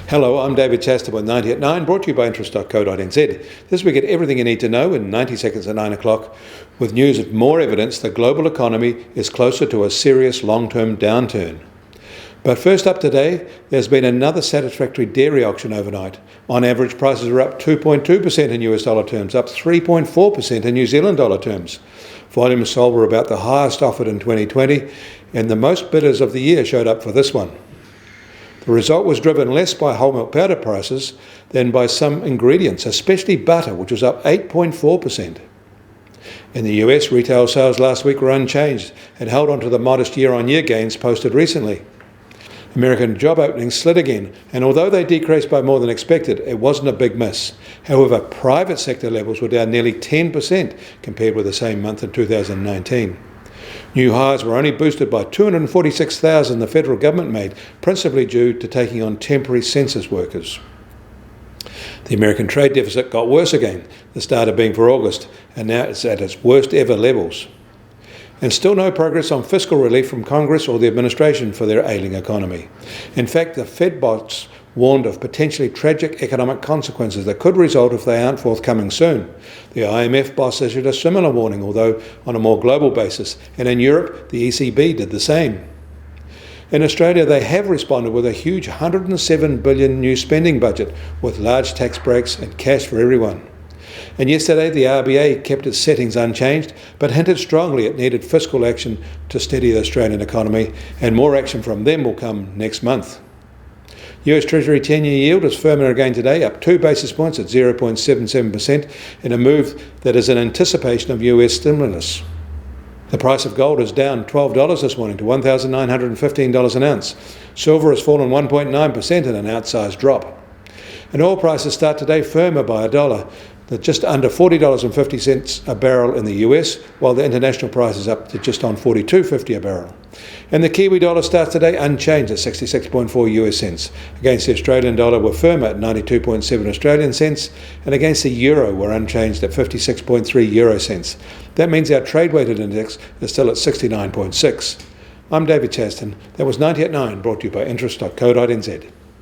Hello, I'm David Chaston with 90 at 9, brought to you by interest.co.nz. This week, get everything you need to know in 90 seconds at 9 o'clock, with news of more evidence the global economy is closer to a serious long-term downturn. But first up today, there's been another satisfactory dairy auction overnight. On average, prices are up 2.2% in US dollar terms, up 3.4% in New Zealand dollar terms. Volumes sold were about the highest offered in 2020, and the most bidders of the year showed up for this one. The result was driven less by whole milk powder prices than by some ingredients, especially butter, which was up 8.4%. In the US, retail sales last week were unchanged and held on to the modest year-on-year gains posted recently. American job openings slid again, and although they decreased by more than expected, it wasn't a big miss. However, private sector levels were down nearly 10% compared with the same month in 2019. New hires were only boosted by 246,000 the federal government made, principally due to taking on temporary census workers. The American trade deficit got worse again, this data being for August, and now it's at its worst ever levels. And still no progress on fiscal relief from Congress or the administration for their ailing economy. In fact, the Fed boss warned of potentially tragic economic consequences that could result if they aren't forthcoming soon. The IMF boss issued a similar warning, although on a more global basis, and in Europe, the ECB did the same. In Australia, they have responded with a huge $107 billion new spending budget, with large tax breaks and cash for everyone. And yesterday, the RBA kept its settings unchanged, but hinted strongly it needed fiscal action to steady the Australian economy, and more action from them will come next month. US Treasury 10-year yield is firmer again today, up 2 basis points at 0.77%, in a move that is in anticipation of US stimulus. The price of gold is down $12 this morning to $1,915 an ounce. Silver has fallen 1.9% in an outsized drop. And oil prices start today firmer by $1, at just under $40.50 a barrel in the US, while the international price is up to just on $42.50 a barrel. And the Kiwi dollar starts today unchanged at 66.4 US cents. Against the Australian dollar, we're firmer at 92.7 Australian cents, and against the euro, we're unchanged at 56.3 euro cents. That means our trade-weighted index is still at 69.6. I'm David Chaston. That was 90 at 9, brought to you by interest.co.nz.